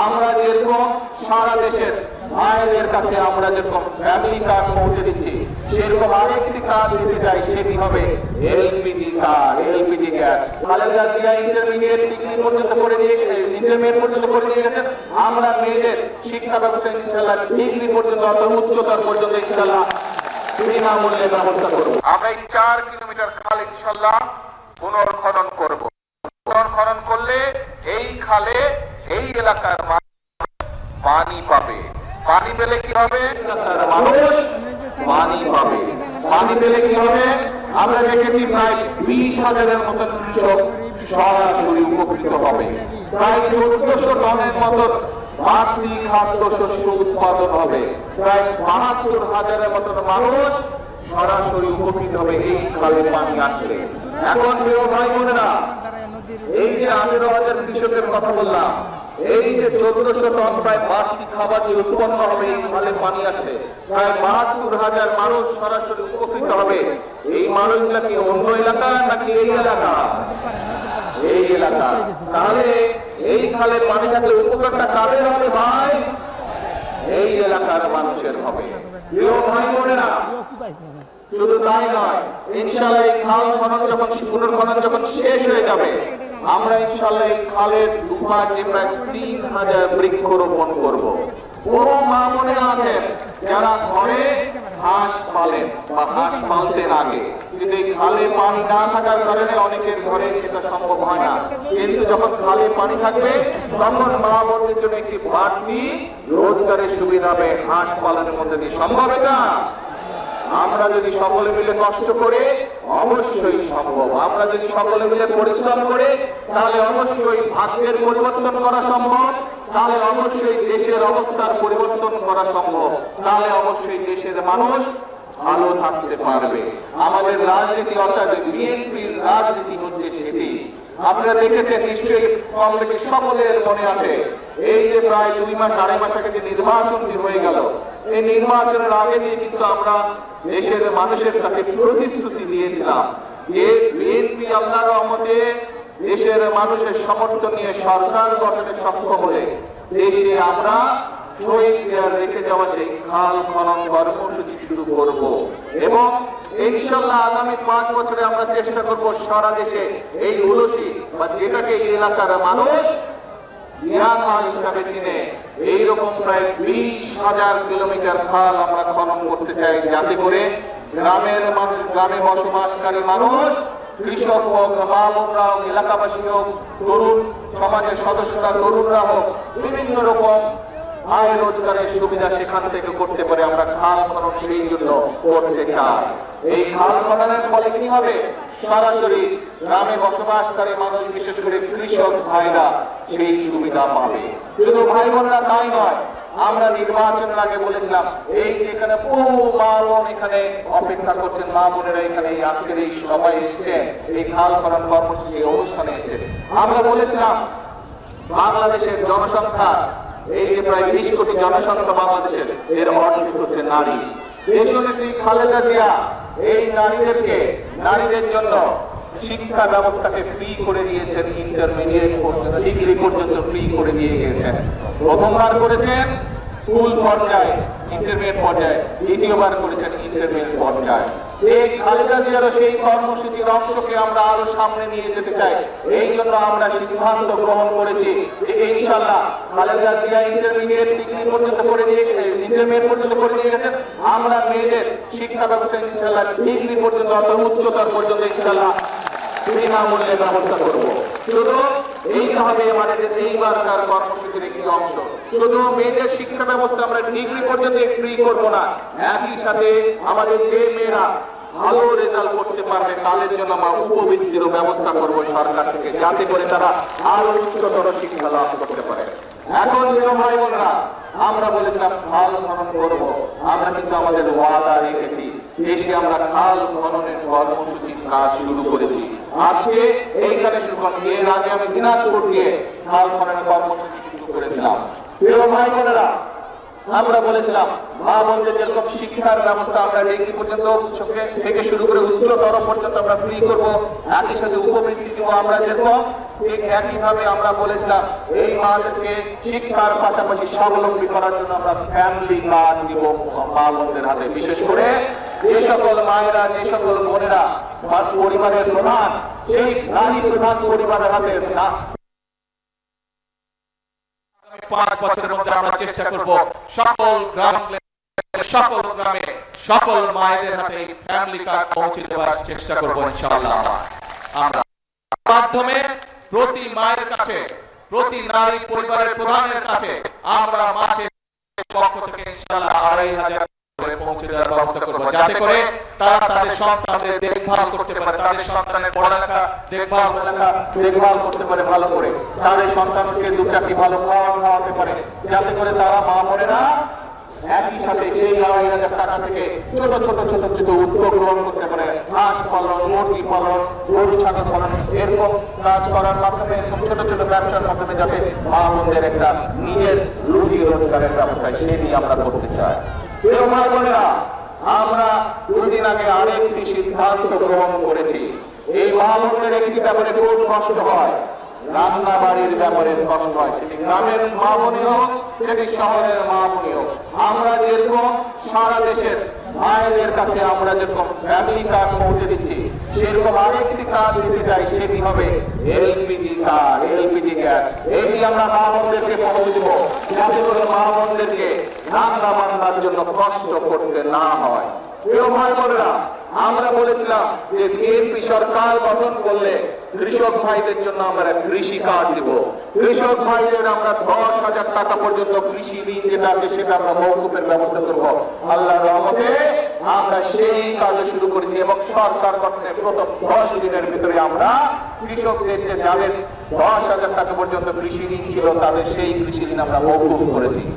আমরা যেরকম সারা দেশের ভাইদের কাছে আমরা যেরকম ফ্যামিলি কার্ড পৌঁছে দিচ্ছি, সেরকম আরেকটি কার্ড দিতে চাই, সেটি হবে LPG card, LPG gas. Khaleda Zia intermediate degree পর্যন্ত করে দিয়ে ইন্টারমিডিয়েট পর্যন্ত করে দিয়ে গেছেন। আমরা মেয়েদের শিক্ষা ব্যবস্থা ইনশাআল্লাহ ডিগ্রি পর্যন্ত অত উচ্চতর পর্যন্ত ইনশাআল্লাহ বিনামূল্যে ব্যবস্থা করব। আমরা এই 4 কিলোমিটার খাল ইনশাআল্লাহ পুনর্খনন করব। পুনর্খনন করলে এই খালে এই এলাকার পানি পাবে। পানি পেলে কি হবে? মানুষ পানি পাবে। পানি পেলে কি হবে? আমরা দেখেছি প্রায় 20,000-এর মতন কৃষক সরাসরি উপকৃত হবে। প্রায় 1400 টনের মতন বাড়তি খাদ্য শস্য উৎপাদন হবে। প্রায় 72,000-এর মতন মানুষ সরাসরি উপকৃত হবে এই খালে পানি আসলে। এখন প্রিয় ভাই বোনেরা, এই যে 18,000 কৃষকের কথা বললাম, এই যে 1400 টন প্রায় বাড়তি খাবার যে উৎপন্ন হবে এই খালে পানি আসলে, প্রায় 72,000 মানুষ সরাসরি উপকৃত হবে। এই মানুষগুলা কি অন্য এলাকা নাকি এই এলাকা? এই এলাকা। তাহলে এই খালে পানি থাকলে উপকারটা কাদের হবে ভাই? এই এলাকার মানুষের হবে। প্রিয় ভাই বোনেরা, শুধু তাই নয়, ইনশাআল্লাহ এই খাল খনন যখন পুনর্খনন যখন শেষ হয়ে যাবে, আমরা ইনশাআল্লাহ এই খালের দুপাশে প্রায় 3,000 বৃক্ষরোপণ করব। বহু মা বোনেরা আছেন যারা ঘরে হাঁস পালেন বা হাঁস পালতেন আগে, কিন্তু এই খালে পানি না থাকার কারণে অনেকের ঘরে সেটা সম্ভব হয় না। কিন্তু যখন খালে পানি থাকবে তখন মা বোনদের জন্য একটি বাড়তি রোজগারের সুবিধা হবে হাঁস পালনের মধ্যে দিয়ে। সম্ভব এটা? আমরা যদি সকলে মিলে কষ্ট করে অবশ্যই সম্ভব। আমরা যদি সকলে মিলে পরিশ্রম করে তাহলে অবশ্যই ভাগ্যের পরিবর্তন করা সম্ভব, তাহলে অবশ্যই দেশের অবস্থার পরিবর্তন করা সম্ভব, তাহলে অবশ্যই দেশের মানুষ ভালো থাকতে পারবে। আমাদের রাজনীতি অর্থাৎ বিএনপির রাজনীতি হচ্ছে সেটি। আপনারা দেখেছেন নিশ্চয়ই, কম বেশি সকলের মনে আছে, এই যে প্রায় 2 মাস 2.5 মাস আগে যে নির্বাচনটি হয়ে গেল, এই নির্বাচনের আগে দিয়ে কিন্তু আমরা দেশের মানুষের কাছে প্রতিশ্রুতি দিয়েছিলাম যে বিএনপি আল্লাহর রহমতে দেশের মানুষের সমর্থন নিয়ে সরকার গঠনে সক্ষম হলে দেশে আমরা শহীদ জিয়ার রেখে যাওয়া সেই খাল খনন কর্মসূচি শুরু করব এবং ইনশাআল্লাহ আগামী 5 বছরে আমরা চেষ্টা করব সারা দেশে এই উলসি বা যেটাকে এই এলাকার মানুষ খাল হিসাবে চিনে এইরকম প্রায় 20,000 কিলোমিটার খাল আমরা খনন করতে চাই, যাতে করে গ্রামের মানুষ, গ্রামে বসবাসকারী মানুষ, কৃষক হোক, মা বোনরা হোক, এলাকাবাসী হোক, তরুণ সমাজের সদস্যরা, তরুণরা হোক, বিভিন্ন রকম আয় রোজগারের সুবিধা সেখান থেকে করতে পারে। আমরা খাল খনন সেই জন্য করতে চাই। এই খাল খননের ফলে কি হবে? সরাসরি গ্রামে বসবাসকারী মানুষ, বিশেষ করে কৃষক ভাইরা সেই সুবিধা পাবে। শুধু ভাই বোনরা তাই নয়, আমরা নির্বাচনের আগে বলেছিলাম এই যে এখানে বহু মা বোন এখানে অপেক্ষা করছেন, মা বোনেরা এখানে আজকের এই সবাই এসছেন, এই খাল খনন কর্মসূচি অনুষ্ঠানে এসছেন। আমরা বলেছিলাম বাংলাদেশের জনসংখ্যা এই যে প্রায় 20 কোটি জনসংখ্যা বাংলাদেশের, এর অর্ধেক হচ্ছে নারী। দেশনেত্রী খালেদা জিয়া এই নারীদের জন্য শিক্ষা ব্যবস্থাকে ফ্রি করে দিয়েছেন, ইন্টারমিডিয়েট পর্যন্ত ডিগ্রি পর্যন্ত ফ্রি করে দিয়ে গিয়েছেন। প্রথমবার করেছেন স্কুল পর্যায়ে, ইন্টারমিডিয়েট পর্যায়ে, দ্বিতীয়বার করেছেন ইন্টারমিডিয়েট পর্যায়ে। এই খালেদা জিয়ার সেই কর্মসূচির অংশকে আমরা আরো সামনে নিয়ে যেতে চাই। এই জন্য আমরা সিদ্ধান্ত গ্রহণ করেছি যে ইনশাআল্লাহ খালেদা জিয়া ইন্টারমিডিয়েট ডিগ্রি পর্যন্ত করে দিয়ে গেছেন। আমরা মেয়েদের শিক্ষা ব্যবস্থা ইনশাআল্লাহ ডিগ্রি পর্যন্ত অত উচ্চতর পর্যন্ত ইনশাআল্লাহ বিনামূল্যে ব্যবস্থা করব। শুধু এইটা হবে আমাদের এইবারকার কর্মসূচির একটি অংশ। শুধু মেয়েদের শিক্ষা ব্যবস্থা আমরা ডিগ্রি পর্যন্ত ফ্রি করব না, একই সাথে আমাদের যে মেয়েরা ভালো রেজাল্ট করতে পারবে তাদের জন্য আমরা উপবৃত্তির ব্যবস্থা করব সরকার থেকে, যাতে করে তারা আরো উচ্চতর শিক্ষা লাভ করতে পারে। এখন ভাই বোনরা, আমরা বলেছিলাম খাল খনন করব, আমরা কিন্তু আমাদের ওয়াদা রেখেছি। দেশে আমরা খাল খননের কর্মসূচির কাজ শুরু করেছি। আজকে এইখানে শুরু করব। এর আগে আমি দিনাজপুর দিয়ে খাল খননের কর্মসূচি শুরু করেছিলাম। প্রিয় ভাই বোনেরা, আমরা বলেছিলাম মা বোনদের যেরকম শিক্ষার ব্যবস্থা আমরা ডিগ্রি পর্যন্ত থেকে শুরু করে উচ্চতর পর্যন্ত আমরা ফ্রি করব, একই সাথে উপবৃত্তি দিব আমরা যেরকম, ঠিক একইভাবে আমরা বলেছিলাম এই মাদেরকে শিক্ষার পাশাপাশি স্বাবলম্বী করার জন্য আমরা ফ্যামিলি কার্ড দিব মা বোনদের হাতে। বিশেষ করে যে সকল মায়েরা, যে সকল বোনেরা পরিবারের প্রধান, সেই নারী প্রধান পরিবারের হাতে 5 বছরের মধ্যে আমরা চেষ্টা করব সকল গ্রামে সকল মায়েদের হাতে ফ্যামিলি কার্ড পৌঁছে দেওয়ার চেষ্টা করব ইনশাআল্লাহ। আমরা মাধ্যমে প্রতি মায়ের কাছে, প্রতি নারী পরিবারের প্রধানের কাছে আমরা মাসে পক্ষ থেকে ইনশাআল্লাহ 2500 করে পৌঁছে দেওয়ার ব্যবস্থা করব, যাতে করে তারা তাদের সন্তানদের দেখভাল করতে পারে, তাদের সন্তানের পড়ালেখা দেখভাল করতে পারে ভালো করে, তাদের সন্তানকে 2-4টি ভালো খাওয়াতে পারে, যাতে করে তারা মা বোনেরা একই সাথে সেই 2,500 টাকা থেকে ছোট ছোট উদ্যোগ গ্রহণ করতে পারে। হাঁস পালন, মুরগি পালন, গরু ছাগল পালন, এরকম কাজ করার মাধ্যমে, এরকম ছোট ছোট ব্যবসার মাধ্যমে যাতে মা বোনদের একটা নিজের রুজি রোজগারের ব্যবস্থা সেটি আমরা করতে চাই। প্রিয় মা বোনেরা, আমরা দুদিন আগে আরেকটি সিদ্ধান্ত গ্রহণ করেছি। এই মা বোনদের একটি ব্যাপারে খুব কষ্ট হয়, রান্না বাড়ির ব্যাপারে কষ্ট হয়, সেটি গ্রামের মা বোনই হোক, সেটি শহরের মা বোনই হোক। আমরা যেরকম সারা দেশের মায়েদের কাছে আমরা যেরকম ফ্যামিলি কার্ড পৌঁছে দিচ্ছি, সেরকম আরেকটি কার্ড দিতে চাই, সেটি হবে এলপিজি কার্ড, এলপিজি গ্যাস। এটি আমরা মা বোনদেরকে পৌঁছে দেব, যাতে করে মা বোনদেরকে রান্না বান্নার জন্য কষ্ট করতে না হয়। প্রিয় ভাই বোনেরা, আমরা বলেছিলাম যে বিএনপি সরকার গঠন করলে কৃষক ভাইদের জন্য আমরা কৃষি কার্ড দিব। কৃষক ভাইদের আমরা 10,000 টাকা পর্যন্ত কৃষি ঋণ যেটা আছে সেটা আমরা মওকুফের ব্যবস্থা করব। আল্লাহর রহমতে আমরা সেই কাজ শুরু করেছি এবং সরকার গঠনের প্রথম 10 দিনের ভিতরে আমরা কৃষকদের যে যাদের 10,000 টাকা পর্যন্ত কৃষি ঋণ ছিল তাদের সেই কৃষি ঋণ আমরা মওকুফ করেছি।